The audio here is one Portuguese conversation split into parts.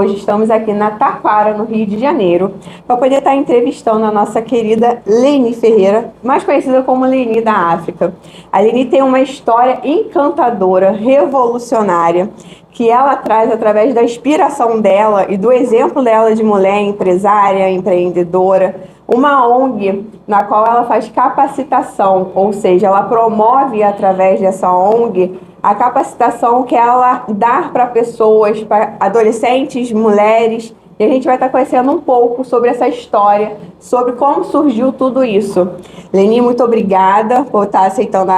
Hoje estamos aqui na Taquara, no Rio de Janeiro, para poder estar entrevistando a nossa querida Leni Ferreira, mais conhecida como Leni da África. A Leni tem uma história encantadora, revolucionária, que ela traz através da inspiração dela e do exemplo dela de mulher empresária, empreendedora, uma ONG na qual ela faz capacitação, ou seja, ela promove através dessa ONG a capacitação que ela dá para pessoas, para adolescentes, mulheres, e a gente vai estar conhecendo um pouco sobre essa história, sobre como surgiu tudo isso. Leni, muito obrigada por estar aceitando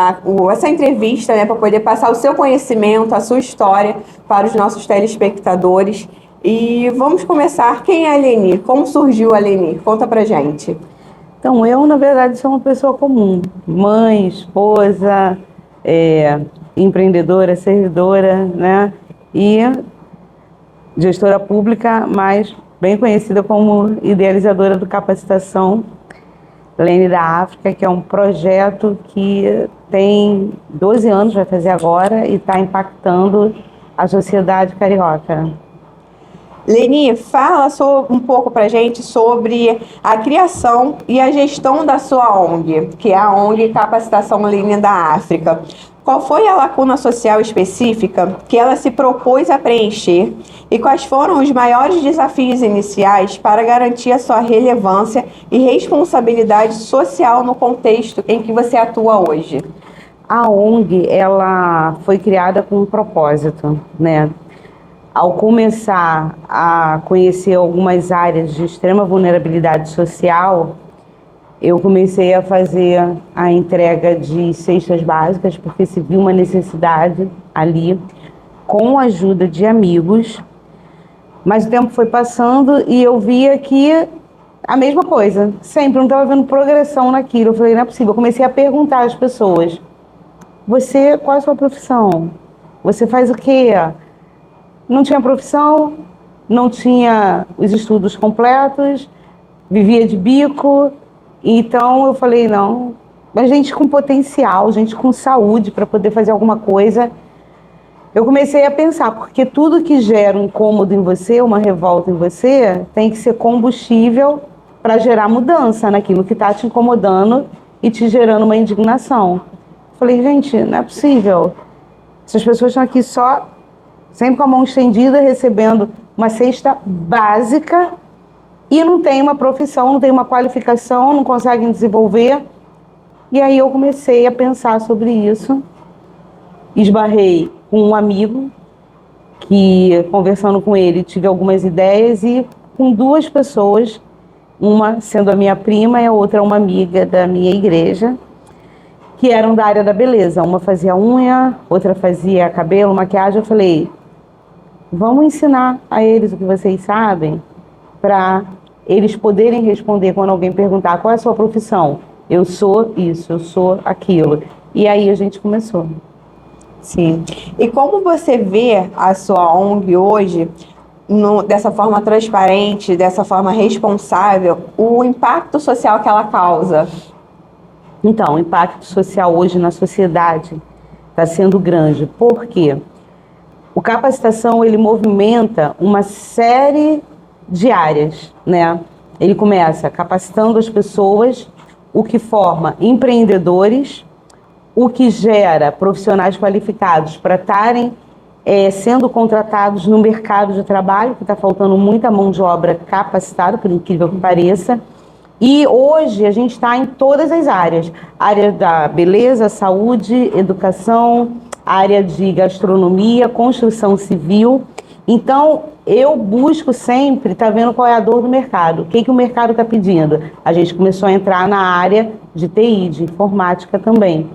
essa entrevista, né, para poder passar o seu conhecimento, a sua história para os nossos telespectadores. E vamos começar. Quem é a Leni? Como surgiu a Leni? Conta pra gente. Então, eu, na verdade, sou uma pessoa comum. Mãe, esposa, empreendedora, servidora, né? E gestora pública, mas bem conhecida como idealizadora do Capacitação Leni da África, que é um projeto que tem 12 anos, vai fazer agora, e está impactando a sociedade carioca. Leni, fala um pouco pra gente sobre a criação e a gestão da sua ONG, que é a ONG Capacitação Leni da África. Qual foi a lacuna social específica que ela se propôs a preencher e quais foram os maiores desafios iniciais para garantir a sua relevância e responsabilidade social no contexto em que você atua hoje? A ONG, ela foi criada com um propósito, né? Ao começar a conhecer algumas áreas de extrema vulnerabilidade social, eu comecei a fazer a entrega de cestas básicas, porque se viu uma necessidade ali, com a ajuda de amigos. Mas o tempo foi passando e eu via que a mesma coisa, sempre não estava vendo progressão naquilo. Eu falei, não é possível. Eu comecei a perguntar às pessoas, qual é a sua profissão? Você faz o quê? Não tinha profissão, não tinha os estudos completos, vivia de bico. Então eu falei, não, mas gente com potencial, gente com saúde para poder fazer alguma coisa. Eu comecei a pensar, porque tudo que gera um incômodo em você, uma revolta em você, tem que ser combustível para gerar mudança naquilo que está te incomodando e te gerando uma indignação. Falei, gente, não é possível. Essas pessoas estão aqui só, sempre com a mão estendida, recebendo uma cesta básica e não tem uma profissão, não tem uma qualificação, não conseguem desenvolver. E aí eu comecei a pensar sobre isso. Esbarrei com um amigo que, conversando com ele, tive algumas ideias e com duas pessoas, uma sendo a minha prima e a outra uma amiga da minha igreja, que eram da área da beleza. Uma fazia unha, outra fazia cabelo, maquiagem. Eu falei, vamos ensinar a eles o que vocês sabem para eles poderem responder quando alguém perguntar qual é a sua profissão. Eu sou isso, eu sou aquilo. E aí a gente começou. Sim. E como você vê a sua ONG hoje, dessa forma transparente, dessa forma responsável, o impacto social que ela causa? Então, o impacto social hoje na sociedade está sendo grande. Por quê? O Capacitação, ele movimenta uma série de áreas, né? Ele começa capacitando as pessoas, o que forma empreendedores, o que gera profissionais qualificados para estarem sendo contratados no mercado de trabalho, que está faltando muita mão de obra capacitada, por incrível que pareça. E hoje a gente está em todas as áreas. Área da beleza, saúde, educação, área de gastronomia, construção civil. Então, eu busco sempre estar vendo qual é a dor do mercado. O que o mercado está pedindo? A gente começou a entrar na área de TI, de informática também.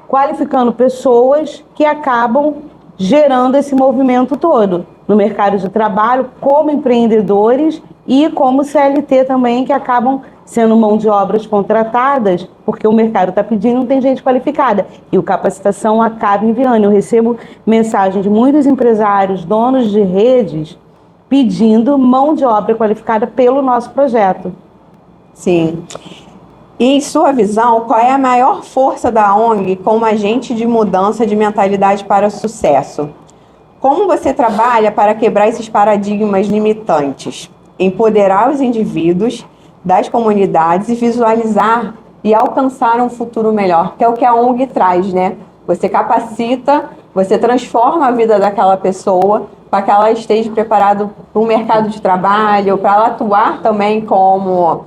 Qualificando pessoas que acabam gerando esse movimento todo no mercado de trabalho, como empreendedores e como CLT também, que acabam sendo mão de obras contratadas, porque o mercado está pedindo, não tem gente qualificada. E o Capacitação acaba enviando. Eu recebo mensagem de muitos empresários, donos de redes, pedindo mão de obra qualificada pelo nosso projeto. Sim. E, em sua visão, qual é a maior força da ONG como agente de mudança de mentalidade para o sucesso? Como você trabalha para quebrar esses paradigmas limitantes? Empoderar os indivíduos das comunidades e visualizar e alcançar um futuro melhor, que é o que a ONG traz, né? Você capacita, você transforma a vida daquela pessoa para que ela esteja preparada para o mercado de trabalho, para ela atuar também como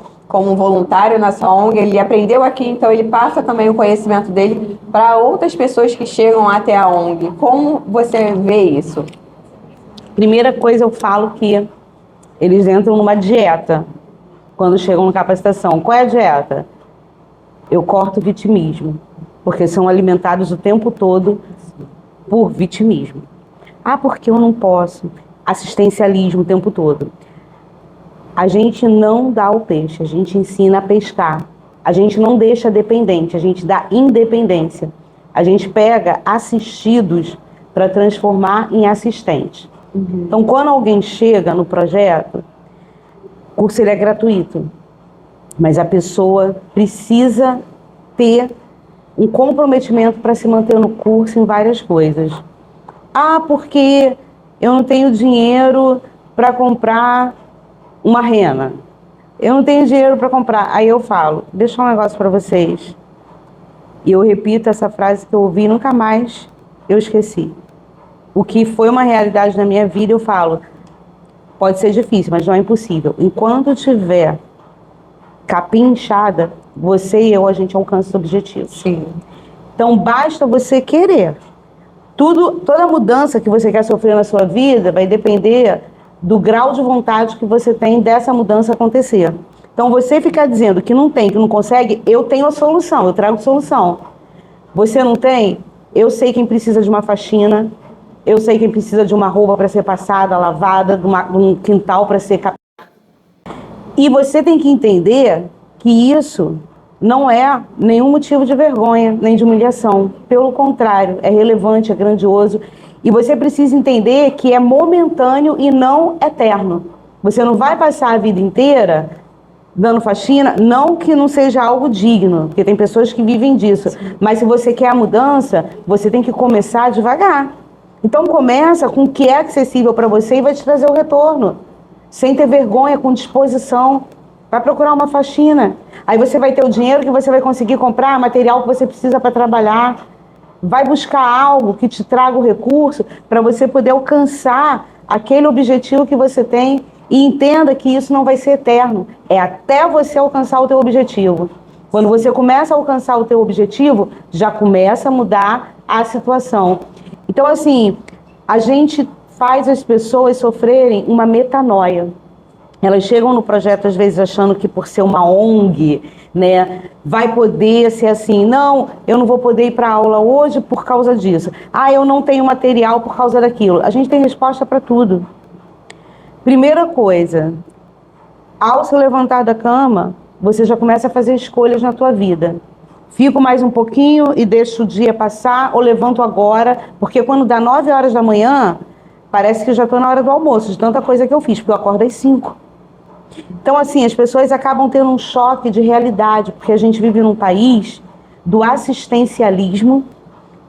voluntário na sua ONG. Ele aprendeu aqui, então ele passa também o conhecimento dele para outras pessoas que chegam até a ONG. Como você vê isso? Primeira coisa, eu falo que eles entram numa dieta quando chegam na capacitação. Qual é a dieta? Eu corto o vitimismo, porque são alimentados o tempo todo por vitimismo. Ah, porque eu não posso. Assistencialismo o tempo todo. A gente não dá o peixe, a gente ensina a pescar. A gente não deixa dependente, a gente dá independência. A gente pega assistidos para transformar em assistentes. Então, quando alguém chega no projeto, o curso ele é gratuito, mas a pessoa precisa ter um comprometimento para se manter no curso em várias coisas. Ah, porque eu não tenho dinheiro para comprar uma rena. Eu não tenho dinheiro para comprar. Aí eu falo, deixa um negócio para vocês. E eu repito essa frase que eu ouvi e nunca mais eu esqueci. O que foi uma realidade na minha vida, eu falo, pode ser difícil, mas não é impossível. Enquanto tiver capim inchada, você e eu, a gente alcança o objetivo. Sim. Então, basta você querer. Toda mudança que você quer sofrer na sua vida vai depender do grau de vontade que você tem dessa mudança acontecer. Então, você ficar dizendo que não tem, que não consegue, eu tenho a solução, eu trago solução. Você não tem? Eu sei quem precisa de uma faxina, eu sei quem precisa de uma roupa para ser passada, lavada, de um quintal para ser... E você tem que entender que isso não é nenhum motivo de vergonha, nem de humilhação. Pelo contrário, é relevante, é grandioso. E você precisa entender que é momentâneo e não eterno. Você não vai passar a vida inteira dando faxina, não que não seja algo digno, porque tem pessoas que vivem disso. Mas se você quer a mudança, você tem que começar devagar. Então começa com o que é acessível para você e vai te trazer o retorno. Sem ter vergonha, com disposição. Vai procurar uma faxina. Aí você vai ter o dinheiro que você vai conseguir comprar, material que você precisa para trabalhar. Vai buscar algo que te traga o recurso para você poder alcançar aquele objetivo que você tem e entenda que isso não vai ser eterno. É até você alcançar o teu objetivo. Quando você começa a alcançar o teu objetivo, já começa a mudar a situação. Então, assim, a gente faz as pessoas sofrerem uma metanoia. Elas chegam no projeto, às vezes, achando que por ser uma ONG, né, vai poder ser assim, não, eu não vou poder ir para a aula hoje por causa disso. Ah, eu não tenho material por causa daquilo. A gente tem resposta para tudo. Primeira coisa, ao se levantar da cama, você já começa a fazer escolhas na tua vida. Fico mais um pouquinho e deixo o dia passar, ou levanto agora, porque quando dá 9 horas da manhã, parece que eu já estou na hora do almoço, de tanta coisa que eu fiz, porque eu acordo às 5. Então, assim, as pessoas acabam tendo um choque de realidade, porque a gente vive num país do assistencialismo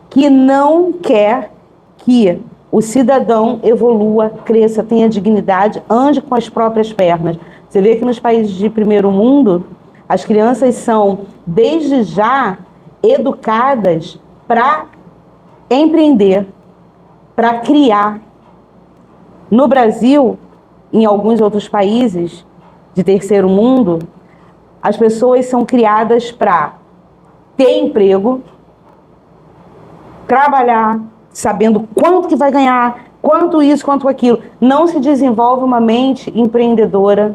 que não quer que o cidadão evolua, cresça, tenha dignidade, ande com as próprias pernas. Você vê que nos países de primeiro mundo, as crianças são, desde já, educadas para empreender, para criar. No Brasil, em alguns outros países de terceiro mundo, as pessoas são criadas para ter emprego, trabalhar, sabendo quanto que vai ganhar, quanto isso, quanto aquilo. Não se desenvolve uma mente empreendedora.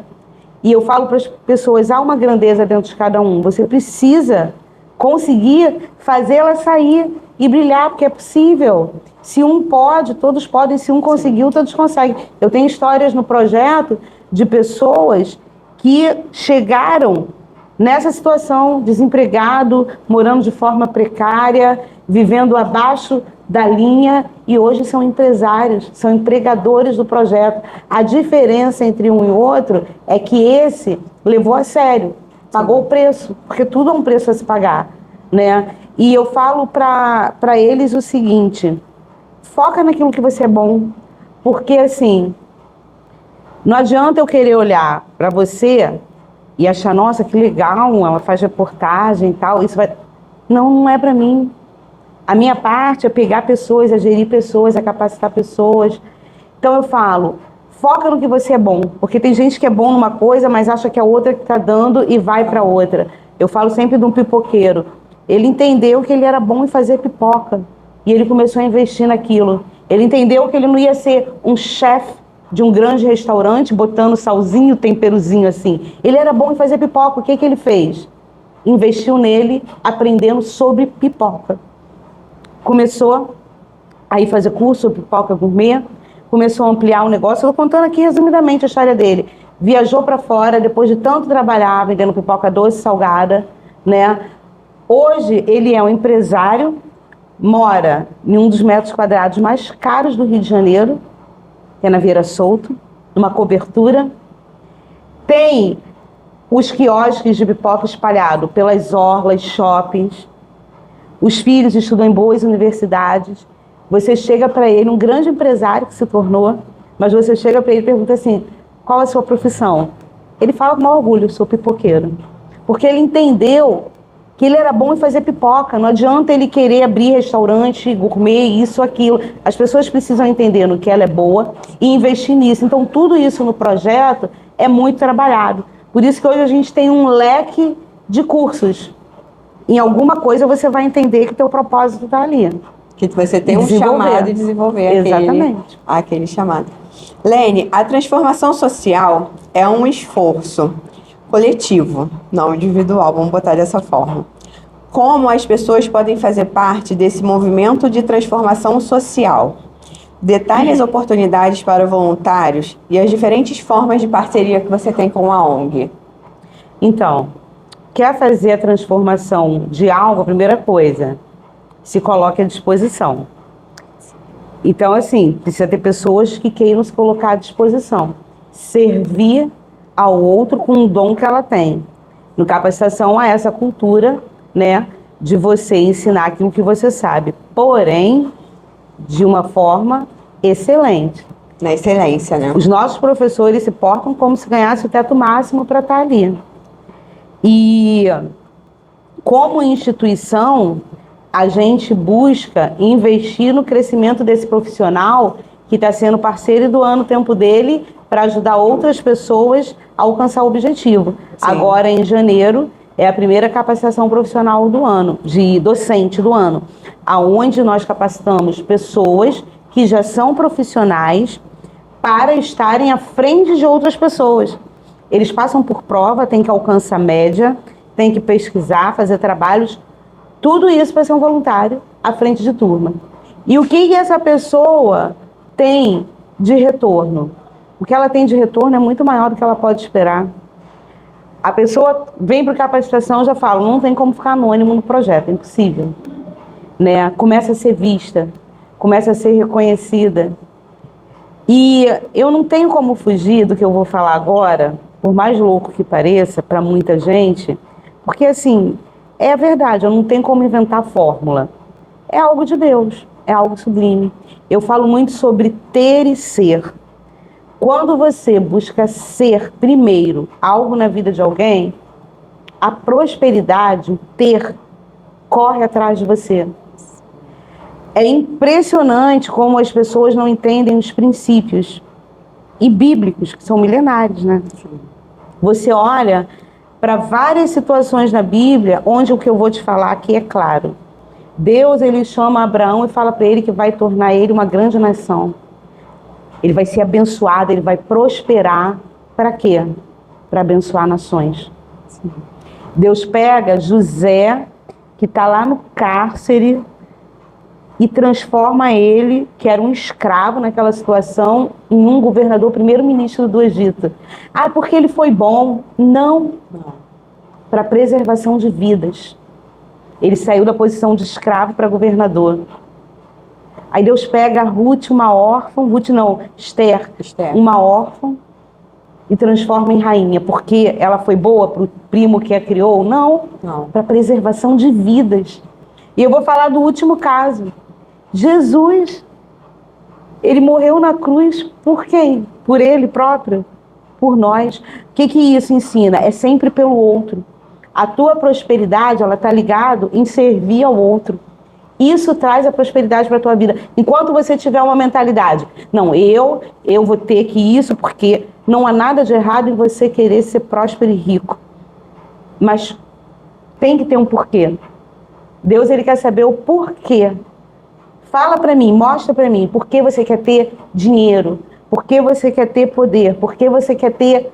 E eu falo para as pessoas, há uma grandeza dentro de cada um. Você precisa conseguir fazê-la sair e brilhar, porque é possível. Se um pode, todos podem. Se um conseguiu, todos conseguem. Eu tenho histórias no projeto de pessoas que chegaram nessa situação, desempregado, morando de forma precária, vivendo abaixo da linha, e hoje são empresários, são empregadores do projeto. A diferença entre um e outro é que esse levou a sério, pagou o preço, porque tudo é um preço a se pagar, né? E eu falo para eles o seguinte, foca naquilo que você é bom. Porque, assim, não adianta eu querer olhar para você e achar, nossa, que legal, ela faz reportagem e tal, isso vai... Não, não é para mim. A minha parte é pegar pessoas, é gerir pessoas, é capacitar pessoas. Então eu falo, foca no que você é bom, porque tem gente que é bom numa coisa, mas acha que é outra que está dando e vai para outra. Eu falo sempre de um pipoqueiro. Ele entendeu que ele era bom em fazer pipoca e ele começou a investir naquilo. Ele entendeu que ele não ia ser um chefe de um grande restaurante botando salzinho, temperozinho assim. Ele era bom em fazer pipoca. O que ele fez? Investiu nele, aprendendo sobre pipoca. Começou a ir fazer curso sobre pipoca gourmet, começou a ampliar o negócio. Eu estou contando aqui resumidamente a história dele. Viajou para fora, depois de tanto trabalhar vendendo pipoca doce, salgada, né? Hoje ele é um empresário, mora em um dos metros quadrados mais caros do Rio de Janeiro, que é na Vieira Solto, numa cobertura. Tem os quiosques de pipoca espalhados pelas orlas, shoppings. Os filhos estudam em boas universidades. Você chega para ele, um grande empresário que se tornou, mas você chega para ele e pergunta assim, qual é a sua profissão? Ele fala com maior orgulho, sou pipoqueiro. Porque ele entendeu que ele era bom em fazer pipoca. Não adianta ele querer abrir restaurante, gourmet, isso, aquilo. As pessoas precisam entender no que ela é boa e investir nisso. Então, tudo isso no projeto é muito trabalhado. Por isso que hoje a gente tem um leque de cursos. Em alguma coisa você vai entender que o teu propósito está ali. Que você tem um chamado de desenvolver aquele chamado. Lene, a transformação social é um esforço coletivo, não individual, vamos botar dessa forma. Como as pessoas podem fazer parte desse movimento de transformação social? Detalhe as oportunidades para voluntários e as diferentes formas de parceria que você tem com a ONG. Então, quer fazer a transformação de algo, a primeira coisa, se coloque à disposição. Então, assim, precisa ter pessoas que queiram se colocar à disposição. Servir ao outro com o dom que ela tem. No capacitação, há essa cultura, né, de você ensinar aquilo que você sabe, porém, de uma forma excelente. Na excelência, né? Os nossos professores se portam como se ganhasse o teto máximo para estar ali. E, como instituição, a gente busca investir no crescimento desse profissional que está sendo parceiro e doando o tempo dele para ajudar outras pessoas a alcançar o objetivo. Sim. Agora, em janeiro, é a primeira capacitação profissional do ano, de docente do ano, aonde nós capacitamos pessoas que já são profissionais para estarem à frente de outras pessoas. Eles passam por prova, tem que alcançar média, tem que pesquisar, fazer trabalhos, tudo isso para ser um voluntário à frente de turma. E o que essa pessoa tem de retorno? O que ela tem de retorno é muito maior do que ela pode esperar. A pessoa vem para a capacitação e já fala, não tem como ficar anônimo no projeto, é impossível. Né? Começa a ser vista, começa a ser reconhecida. E eu não tenho como fugir do que eu vou falar agora, por mais louco que pareça para muita gente, porque assim, é a verdade, eu não tenho como inventar fórmula. É algo de Deus, é algo sublime. Eu falo muito sobre ter e ser. Quando você busca ser primeiro algo na vida de alguém, a prosperidade, o ter, corre atrás de você. É impressionante como as pessoas não entendem os princípios e bíblicos, que são milenares, né? Você olha para várias situações na Bíblia, onde o que eu vou te falar aqui é claro. Deus, ele chama Abraão e fala para ele que vai tornar ele uma grande nação. Ele vai ser abençoado, ele vai prosperar. Para quê? Para abençoar nações. Sim. Deus pega José, que está lá no cárcere, e transforma ele, que era um escravo naquela situação, em um governador, primeiro-ministro do Egito. Ah, porque ele foi bom? Não. Para preservação de vidas. Ele saiu da posição de escravo para governador. Aí Deus pega a Ruth, uma órfã, Esther, uma órfã, e transforma em rainha. Porque ela foi boa para o primo que a criou? Não. Para preservação de vidas. E eu vou falar do último caso. Jesus, Ele morreu na cruz por quem? Por ele próprio? Por nós. O que isso ensina? É sempre pelo outro. A tua prosperidade, ela está ligada em servir ao outro. Isso traz a prosperidade para a tua vida. Enquanto você tiver uma mentalidade, não, eu vou ter que isso, porque não há nada de errado em você querer ser próspero e rico. Mas tem que ter um porquê. Deus, ele quer saber o porquê. Fala para mim, mostra para mim, por que você quer ter dinheiro? Por que você quer ter poder? Por que você quer ter...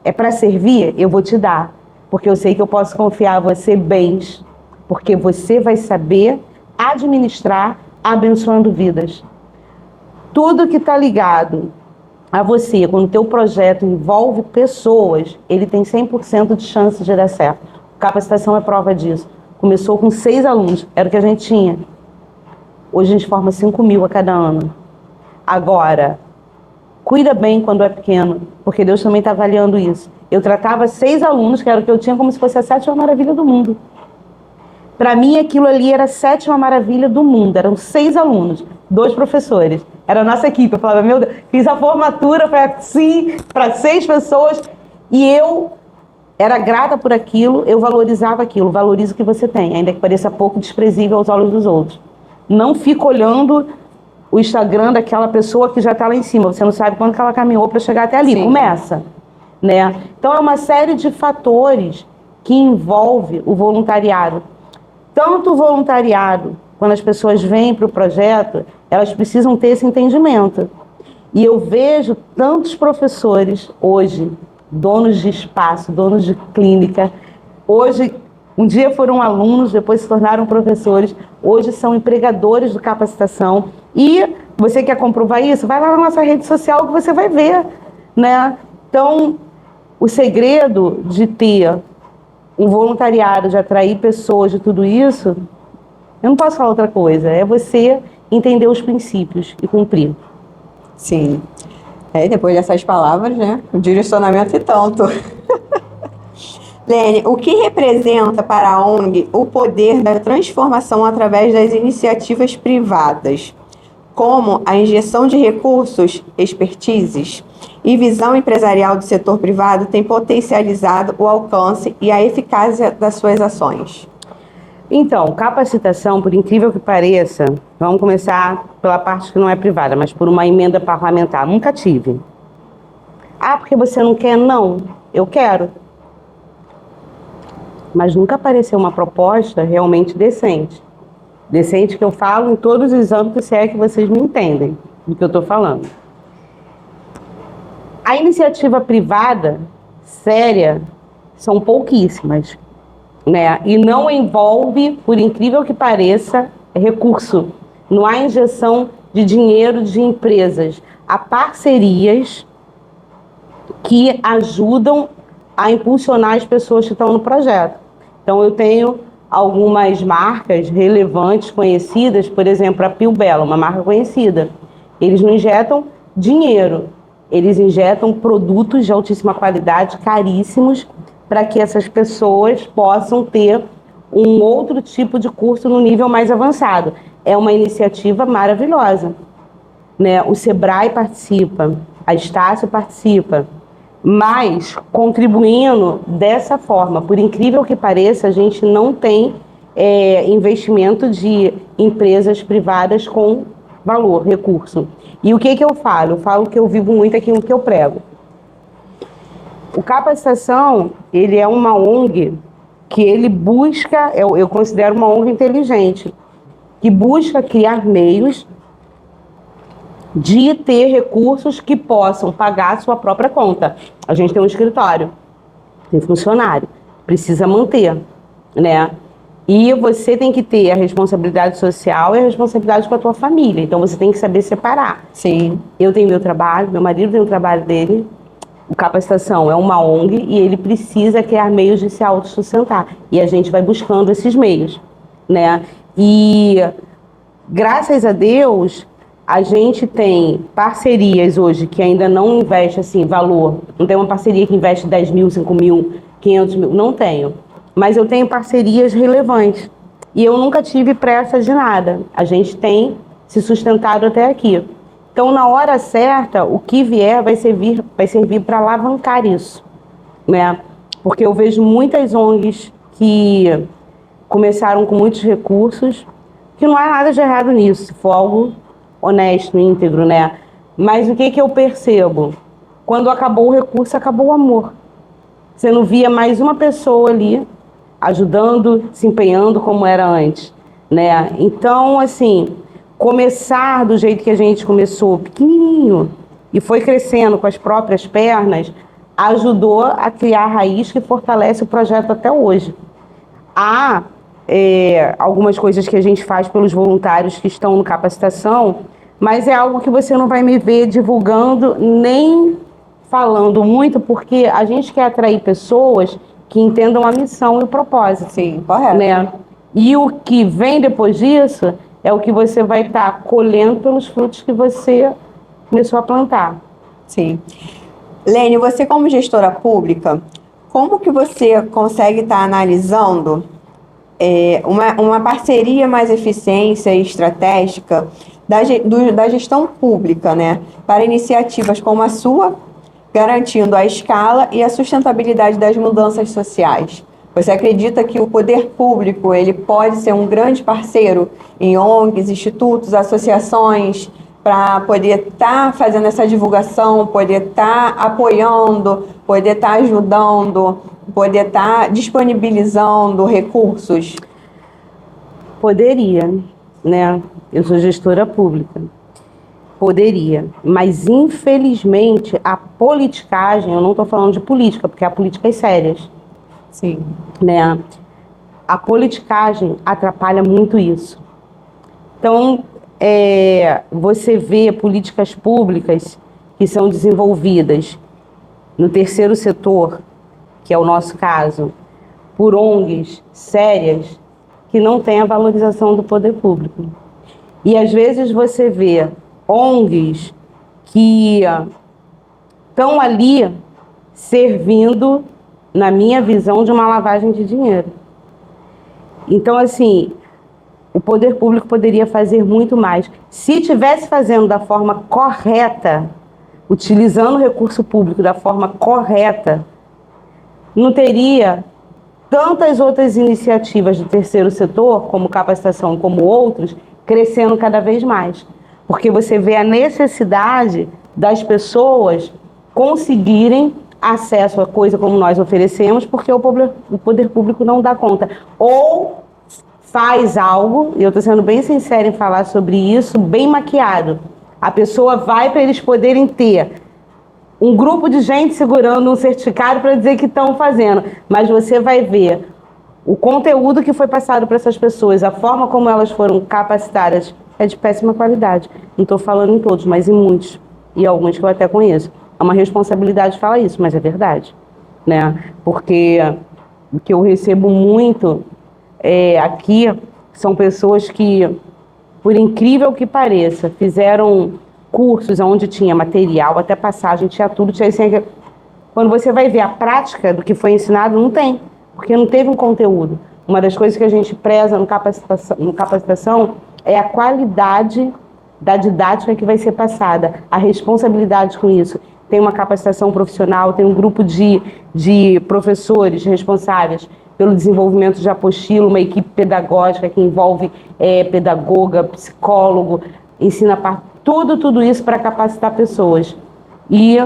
É para servir? Eu vou te dar. Porque eu sei que eu posso confiar a você bens. Porque você vai saber administrar abençoando vidas. Tudo que está ligado a você, quando o teu projeto envolve pessoas, ele tem 100% de chance de dar certo. Capacitação é prova disso. Começou com 6 alunos, era o que a gente tinha. Hoje a gente forma 5.000 a cada ano. Agora, cuida bem quando é pequeno, porque Deus também está avaliando isso. Eu tratava 6 alunos, que era o que eu tinha, como se fosse a 7ª maravilha do mundo. Para mim, aquilo ali era a 7ª maravilha do mundo. Eram 6 alunos, 2 professores. Era a nossa equipe. Eu falava, meu Deus, fiz a formatura para 6 pessoas e eu era grata por aquilo, eu valorizava aquilo. Valoriza o que você tem, ainda que pareça pouco desprezível aos olhos dos outros. Não fica olhando o Instagram daquela pessoa que já está lá em cima. Você não sabe quanto que ela caminhou para chegar até ali. Sim. Começa, né? Então, é uma série de fatores que envolve o voluntariado. Tanto o voluntariado, quando as pessoas vêm para o projeto, elas precisam ter esse entendimento. E eu vejo tantos professores hoje, donos de espaço, donos de clínica, hoje, um dia foram alunos, depois se tornaram professores, hoje são empregadores de capacitação. E você quer comprovar isso? Vai lá na nossa rede social que você vai ver, né? Então, o segredo de ter um voluntariado, de atrair pessoas, de tudo isso, eu não posso falar outra coisa, é você entender os princípios e cumprir. Sim. Depois dessas palavras, né, o direcionamento e tanto. Lene, o que representa para a ONG o poder da transformação através das iniciativas privadas, como a injeção de recursos, expertises e visão empresarial do setor privado tem potencializado o alcance e a eficácia das suas ações? Então, capacitação, por incrível que pareça, vamos começar pela parte que não é privada, mas por uma emenda parlamentar. Nunca tive. Ah, porque você não quer? Não, eu quero. Mas nunca apareceu uma proposta realmente decente. Decente que eu falo em todos os âmbitos, se é que vocês me entendem do que eu estou falando. A iniciativa privada, séria, são pouquíssimas, né? E não envolve, por incrível que pareça, recurso. Não há injeção de dinheiro de empresas. Há parcerias que ajudam a impulsionar as pessoas que estão no projeto. Então, eu tenho algumas marcas relevantes, conhecidas, por exemplo, a Pio Bella, uma marca conhecida. Eles não injetam dinheiro, eles injetam produtos de altíssima qualidade, caríssimos, para que essas pessoas possam ter um outro tipo de curso no nível mais avançado. É uma iniciativa maravilhosa, né? O Sebrae participa, a Estácio participa, mas contribuindo dessa forma, por incrível que pareça, a gente não tem investimento de empresas privadas com valor, recurso. E o que eu falo? Eu falo que eu vivo muito aqui no que eu prego. O Capacitação, ele é uma ONG que ele busca, eu considero uma ONG inteligente, que busca criar meios de ter recursos que possam pagar a sua própria conta. A gente tem um escritório, tem funcionário, precisa manter, né? E você tem que ter a responsabilidade social e a responsabilidade com a tua família. Então, você tem que saber separar. Sim. Eu tenho meu trabalho, meu marido tem o trabalho dele. O Capacitação é uma ONG e ele precisa criar meios de se autossustentar. E a gente vai buscando esses meios, né? E, graças a Deus, a gente tem parcerias hoje que ainda não investe assim, valor. Não tem uma parceria que investe 10 mil, 5 mil, 500 mil. Não tenho. Mas eu tenho parcerias relevantes. E eu nunca tive pressa de nada. A gente tem se sustentado até aqui. Então, na hora certa, o que vier vai servir para alavancar isso, né? Porque eu vejo muitas ONGs que começaram com muitos recursos, que não há nada de errado nisso, se for algo honesto, íntegro, né? Mas o que eu percebo? Quando acabou o recurso, acabou o amor. Você não via mais uma pessoa ali ajudando, se empenhando como era antes, né? Então, assim, começar do jeito que a gente começou, pequenininho, e foi crescendo com as próprias pernas, ajudou a criar a raiz que fortalece o projeto até hoje. Há algumas coisas que a gente faz pelos voluntários que estão no capacitação, mas é algo que você não vai me ver divulgando nem falando muito, porque a gente quer atrair pessoas que entendam a missão e o propósito. Sim, correto. Né? E o que vem depois disso é o que você vai estar colhendo pelos frutos que você começou a plantar. Sim. Lene, você como gestora pública, como que você consegue estar analisando uma parceria mais eficiência e estratégica da gestão pública, né, para iniciativas como a sua, garantindo a escala e a sustentabilidade das mudanças sociais? Você acredita que o poder público ele pode ser um grande parceiro em ONGs, institutos, associações, para poder estar fazendo essa divulgação, poder estar apoiando, poder estar ajudando, poder estar disponibilizando recursos? Poderia, né? Eu sou gestora pública. Poderia, mas infelizmente a politicagem, eu não estou falando de política, porque há políticas sérias. Sim. Né? A politicagem atrapalha muito isso. Então, você vê políticas públicas que são desenvolvidas no terceiro setor, que é o nosso caso, por ONGs sérias que não têm a valorização do poder público. E às vezes você vê ONGs que estão ali servindo, na minha visão, de uma lavagem de dinheiro. Então, assim, o poder público poderia fazer muito mais. Se estivesse fazendo da forma correta, utilizando o recurso público da forma correta, não teria tantas outras iniciativas do terceiro setor, como capacitação, como outros, crescendo cada vez mais. Porque você vê a necessidade das pessoas conseguirem acesso a coisa como nós oferecemos, porque o poder público não dá conta. Ou faz algo, e eu estou sendo bem sincera em falar sobre isso, bem maquiado. A pessoa vai para eles poderem ter um grupo de gente segurando um certificado para dizer que estão fazendo. Mas você vai ver o conteúdo que foi passado para essas pessoas, a forma como elas foram capacitadas, é de péssima qualidade. Não estou falando em todos, mas em muitos. E alguns que eu até conheço. É uma responsabilidade falar isso, mas é verdade. Né? Porque o que eu recebo muito aqui são pessoas que, por incrível que pareça, fizeram cursos onde tinha material, até passagem, tinha tudo, tinha assim, quando você vai ver a prática do que foi ensinado, não tem, porque não teve um conteúdo. Uma das coisas que a gente preza no capacitação é a qualidade da didática que vai ser passada, a responsabilidade com isso. Tem uma capacitação profissional, tem um grupo de professores responsáveis pelo desenvolvimento de apostila, uma equipe pedagógica que envolve pedagoga, psicólogo, ensina tudo isso para capacitar pessoas. E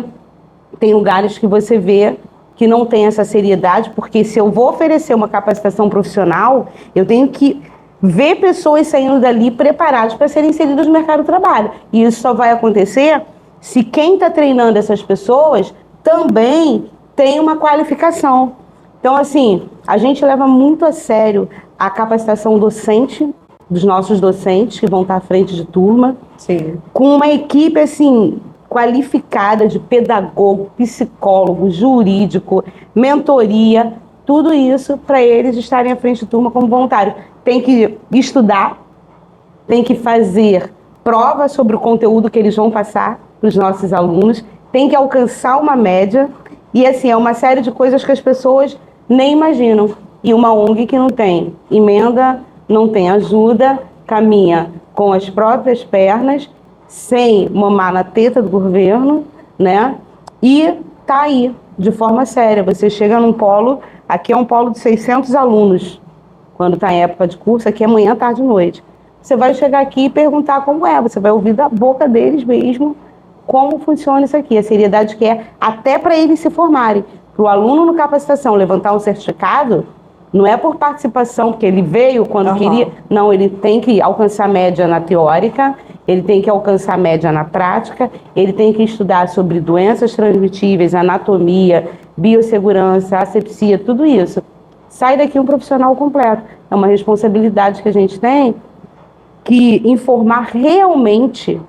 tem lugares que você vê que não tem essa seriedade, porque se eu vou oferecer uma capacitação profissional, eu tenho que ver pessoas saindo dali preparadas para serem inseridas no mercado do trabalho. E isso só vai acontecer se quem está treinando essas pessoas também tem uma qualificação. Então, assim, a gente leva muito a sério a capacitação docente, dos nossos docentes que vão estar à frente de turma. Sim. Com uma equipe, assim, qualificada de pedagogo, psicólogo, jurídico, mentoria, tudo isso para eles estarem à frente de turma como voluntários. Tem que estudar, tem que fazer prova sobre o conteúdo que eles vão passar para os nossos alunos, tem que alcançar uma média e, assim, é uma série de coisas que as pessoas nem imaginam. E uma ONG que não tem emenda, não tem ajuda, caminha com as próprias pernas, sem mamar na teta do governo, né? E tá aí, de forma séria. Você chega num polo, aqui é um polo de 600 alunos, quando está em época de curso, aqui é manhã, tarde e noite. Você vai chegar aqui e perguntar como é, você vai ouvir da boca deles mesmo como funciona isso aqui, a seriedade que é, até para eles se formarem. Para o aluno no capacitação levantar um certificado, não é por participação, porque ele veio quando queria, não, ele tem que alcançar média na teórica, ele tem que alcançar média na prática, ele tem que estudar sobre doenças transmitíveis, anatomia, biossegurança, asepsia, tudo isso. Sai daqui um profissional completo. É uma responsabilidade que a gente tem que informar realmente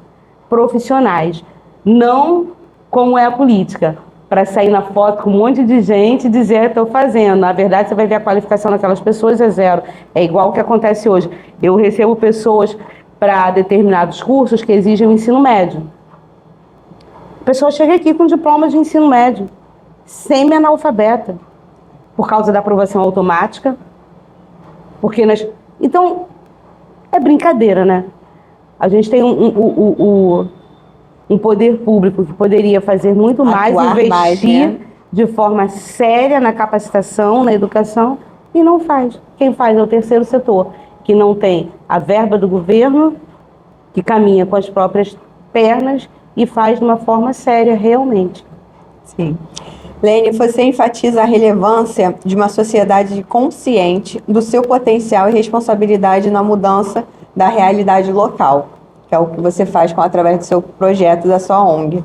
profissionais, não como é a política, para sair na foto com um monte de gente e dizer, estou fazendo. Na verdade, você vai ver a qualificação daquelas pessoas é zero. É igual o que acontece hoje. Eu recebo pessoas para determinados cursos que exigem o ensino médio. A pessoa chega aqui com diploma de ensino médio, semi-analfabeta, por causa da aprovação automática. Então, é brincadeira, né? A gente tem um poder público que poderia fazer muito mais, investir mais, né? De forma séria na capacitação, na educação, e não faz. Quem faz é o terceiro setor, que não tem a verba do governo, que caminha com as próprias pernas e faz de uma forma séria, realmente. Sim. Lene, você enfatiza a relevância de uma sociedade consciente do seu potencial e responsabilidade na mudança da realidade local, que é o que você faz através do seu projeto, da sua ONG.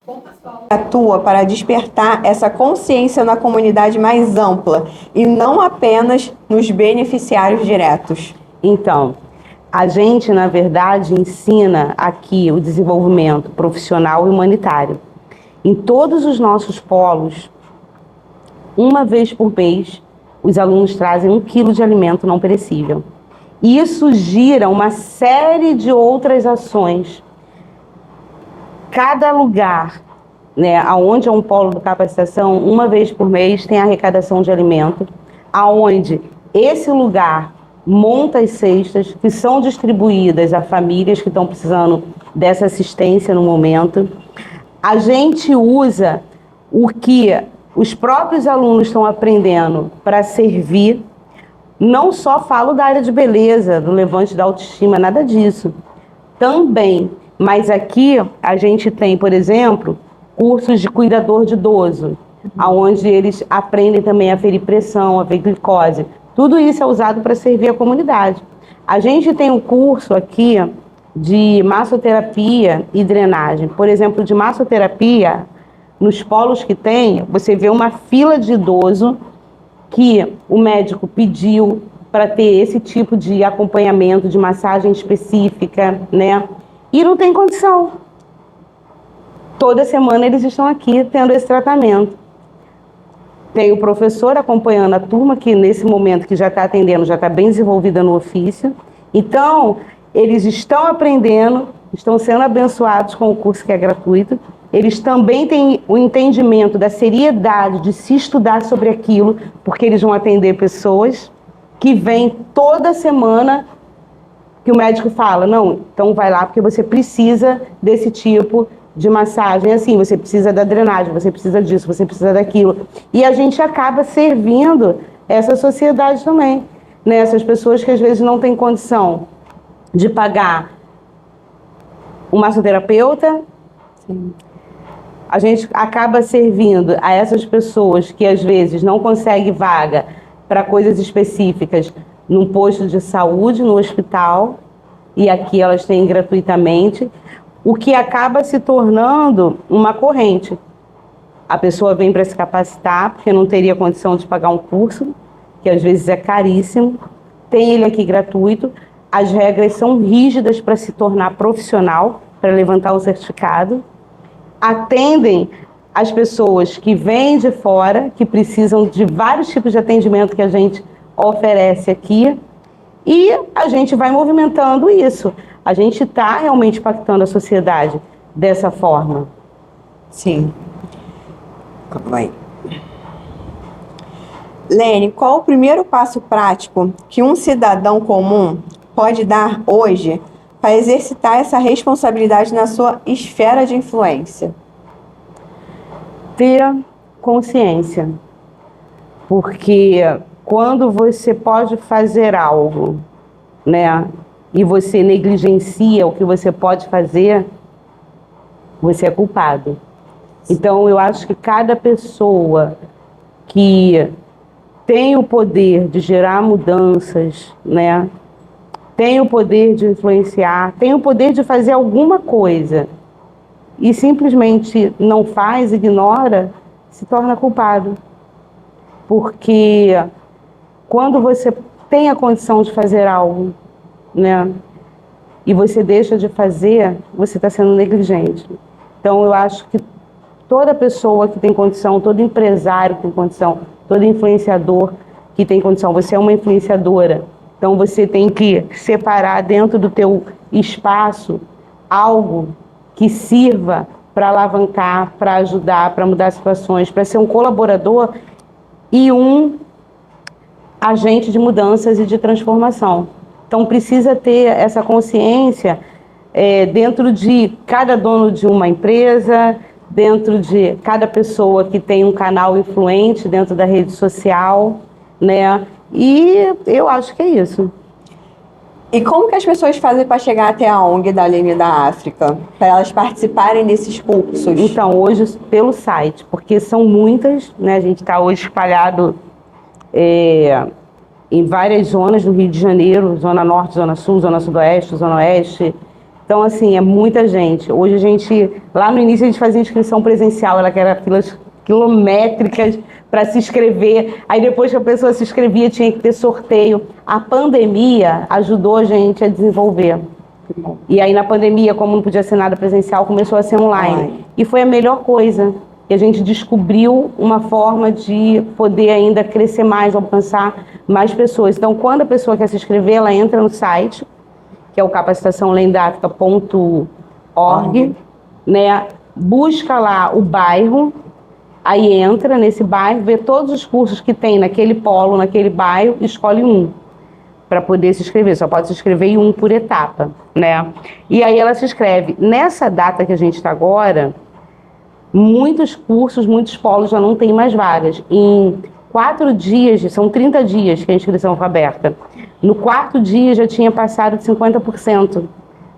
Como a sua ONG atua para despertar essa consciência na comunidade mais ampla e não apenas nos beneficiários diretos? Então, a gente, na verdade, ensina aqui o desenvolvimento profissional e humanitário. Em todos os nossos polos, uma vez por mês, os alunos trazem 1 quilo de alimento não perecível. E isso gira uma série de outras ações. Cada lugar, né, onde é um polo de capacitação, uma vez por mês tem arrecadação de alimento, aonde esse lugar monta as cestas que são distribuídas a famílias que estão precisando dessa assistência no momento. A gente usa o que os próprios alunos estão aprendendo para servir. Não só falo da área de beleza, do levante da autoestima, nada disso. Também, mas aqui a gente tem, por exemplo, cursos de cuidador de idoso, onde eles aprendem também a ferir pressão, a ver glicose. Tudo isso é usado para servir a comunidade. A gente tem um curso aqui de massoterapia e drenagem. Por exemplo, de massoterapia, nos polos que tem, você vê uma fila de idoso que o médico pediu para ter esse tipo de acompanhamento, de massagem específica, né? E não tem condição. Toda semana eles estão aqui tendo esse tratamento. Tem o professor acompanhando a turma, que nesse momento que já está atendendo, já está bem desenvolvida no ofício. Então, eles estão aprendendo, estão sendo abençoados com o curso que é gratuito. Eles também têm o entendimento da seriedade de se estudar sobre aquilo, porque eles vão atender pessoas que vêm toda semana, que o médico fala, não, então vai lá porque você precisa desse tipo de massagem, assim, você precisa da drenagem, você precisa disso, você precisa daquilo. E a gente acaba servindo essa sociedade também, né? Essas pessoas que às vezes não têm condição de pagar um massoterapeuta. Sim. A gente acaba servindo a essas pessoas que às vezes não conseguem vaga para coisas específicas num posto de saúde, no hospital, e aqui elas têm gratuitamente, o que acaba se tornando uma corrente. A pessoa vem para se capacitar, porque não teria condição de pagar um curso, que às vezes é caríssimo, tem ele aqui gratuito, as regras são rígidas para se tornar profissional, para levantar o certificado, atendem as pessoas que vêm de fora, que precisam de vários tipos de atendimento que a gente oferece aqui, e a gente vai movimentando isso. A gente está realmente impactando a sociedade dessa forma. Sim. Vai. Lene, qual o primeiro passo prático que um cidadão comum pode dar hoje para exercitar essa responsabilidade na sua esfera de influência? Ter consciência. Porque quando você pode fazer algo, né, e você negligencia o que você pode fazer, você é culpado. Então, eu acho que cada pessoa que tem o poder de gerar mudanças, né, tem o poder de influenciar, tem o poder de fazer alguma coisa e simplesmente não faz, ignora, se torna culpado. Porque quando você tem a condição de fazer algo, né, e você deixa de fazer, você está sendo negligente. Então, eu acho que toda pessoa que tem condição, todo empresário que tem condição, todo influenciador que tem condição, você é uma influenciadora, então você tem que separar dentro do teu espaço algo que sirva para alavancar, para ajudar, para mudar situações, para ser um colaborador e um agente de mudanças e de transformação. Então precisa ter essa consciência dentro de cada dono de uma empresa, dentro de cada pessoa que tem um canal influente dentro da rede social, né? E eu acho que é isso. E como que as pessoas fazem para chegar até a ONG da Lene da África? Para elas participarem desses cursos? Então, hoje pelo site, porque são muitas, né? A gente está hoje espalhado em várias zonas do Rio de Janeiro, Zona Norte, Zona Sul, Zona Sudoeste, Zona Oeste. Então, assim, é muita gente. Hoje a gente, lá no início a gente fazia inscrição presencial, ela que era filas quilométricas para se inscrever. Aí depois que a pessoa se inscrevia tinha que ter sorteio. A pandemia ajudou a gente a desenvolver. E aí na pandemia, como não podia ser nada presencial, começou a ser online. E foi a melhor coisa. E a gente descobriu uma forma de poder ainda crescer mais, alcançar mais pessoas. Então, quando a pessoa quer se inscrever, ela entra no site, que é o capacitaçãolendafrica.org, né? Busca lá o bairro, aí entra nesse bairro, vê todos os cursos que tem naquele polo, naquele bairro, escolhe um para poder se inscrever. Só pode se inscrever em um por etapa, né? E aí ela se inscreve. Nessa data que a gente está agora, muitos cursos, muitos polos já não tem mais vagas. Em 4 dias, são 30 dias que a inscrição foi aberta. No 4º dia já tinha passado de 50%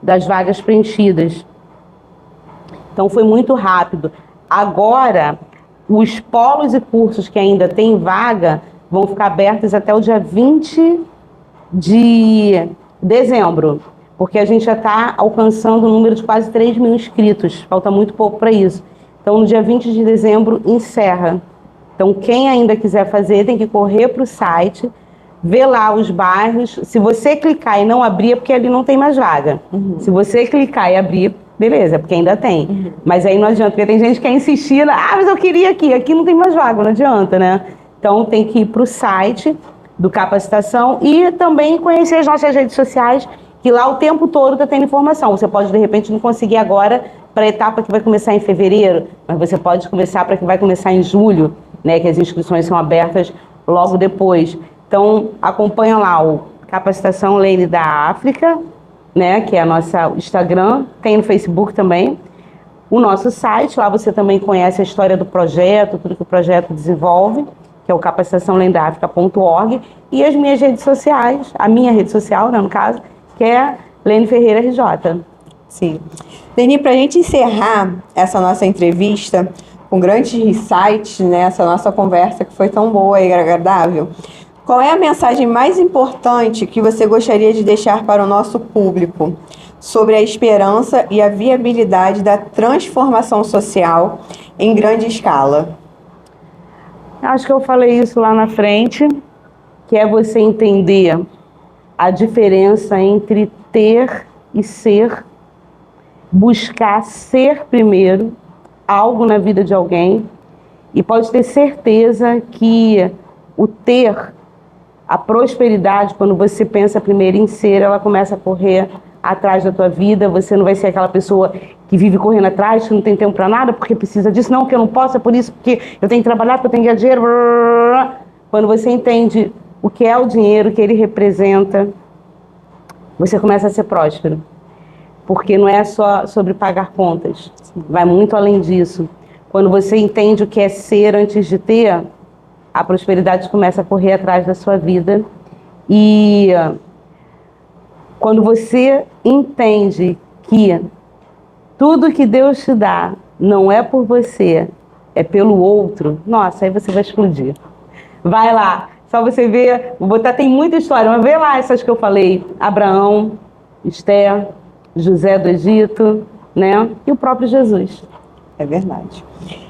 das vagas preenchidas. Então foi muito rápido. Agora, os polos e cursos que ainda têm vaga vão ficar abertos até o dia 20 de dezembro, porque a gente já está alcançando o número de quase 3 mil inscritos. Falta muito pouco para isso. Então, no dia 20 de dezembro, encerra. Então, quem ainda quiser fazer, tem que correr para o site, ver lá os bairros. Se você clicar e não abrir, é porque ali não tem mais vaga. Se você clicar e abrir, beleza, porque ainda tem. Mas aí não adianta, porque tem gente que quer insistir, mas eu queria aqui não tem mais vaga, não adianta, né? Então, tem que ir para o site do Capacitação e também conhecer as nossas redes sociais, que lá o tempo todo está tendo informação. Você pode, de repente, não conseguir agora para a etapa que vai começar em fevereiro, mas você pode começar para que vai começar em julho, né, que as inscrições são abertas logo depois. Então, acompanha lá o Capacitação Lene da África, né, que é a nossa Instagram, tem no Facebook também. O nosso site, lá você também conhece a história do projeto, tudo que o projeto desenvolve, que é o capacitaçãolendafrica.org, e as minhas redes sociais, a minha rede social, né, no caso, que é Lene Ferreira RJ. Sim. Lene, para a gente encerrar essa nossa entrevista com grandes insights, né, essa nossa conversa que foi tão boa e agradável, qual é a mensagem mais importante que você gostaria de deixar para o nosso público sobre a esperança e a viabilidade da transformação social em grande escala? Acho que eu falei isso lá na frente, que é você entender a diferença entre ter e ser, buscar ser primeiro algo na vida de alguém, e pode ter certeza que o ter, a prosperidade, quando você pensa primeiro em ser, ela começa a correr atrás da tua vida. Você não vai ser aquela pessoa que vive correndo atrás, que não tem tempo para nada, porque precisa disso, não, que eu não posso, é por isso, porque eu tenho que trabalhar, porque eu tenho que ganhar dinheiro. Quando você entende o que é o dinheiro, o que ele representa, você começa a ser próspero. porque não é só sobre pagar contas, vai muito além disso. Quando você entende o que é ser antes de ter, a prosperidade começa a correr atrás da sua vida. E quando você entende que tudo que Deus te dá não é por você, é pelo outro, nossa, aí você vai explodir. Vai lá, só você ver, vou botar, tem muita história, mas vê lá essas que eu falei, Abraão, Esther, José do Egito, né? E o próprio Jesus. É verdade.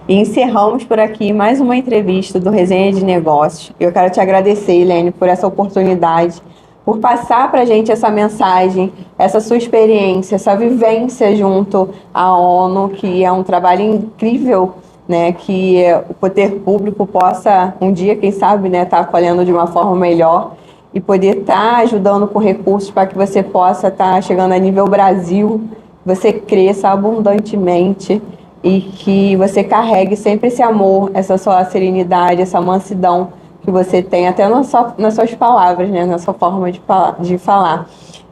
E encerramos por aqui mais uma entrevista do Resenha de Negócios. Eu quero te agradecer, Elaine, por essa oportunidade, por passar para a gente essa mensagem, essa sua experiência, essa vivência junto à ONU, que é um trabalho incrível, né? Que o poder público possa, um dia, quem sabe, né, estar acolhendo de uma forma melhor e poder estar ajudando com recursos para que você possa estar chegando a nível Brasil, você cresça abundantemente e que você carregue sempre esse amor, essa sua serenidade, essa mansidão que você tem, até nas suas palavras, né? Na sua forma de falar.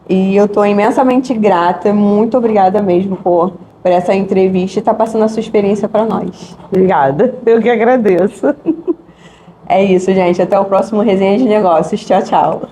E eu estou imensamente grata, muito obrigada mesmo por essa entrevista e estar passando a sua experiência para nós. Obrigada, eu que agradeço. É isso, gente. Até o próximo Resenha de Negócios. Tchau, tchau.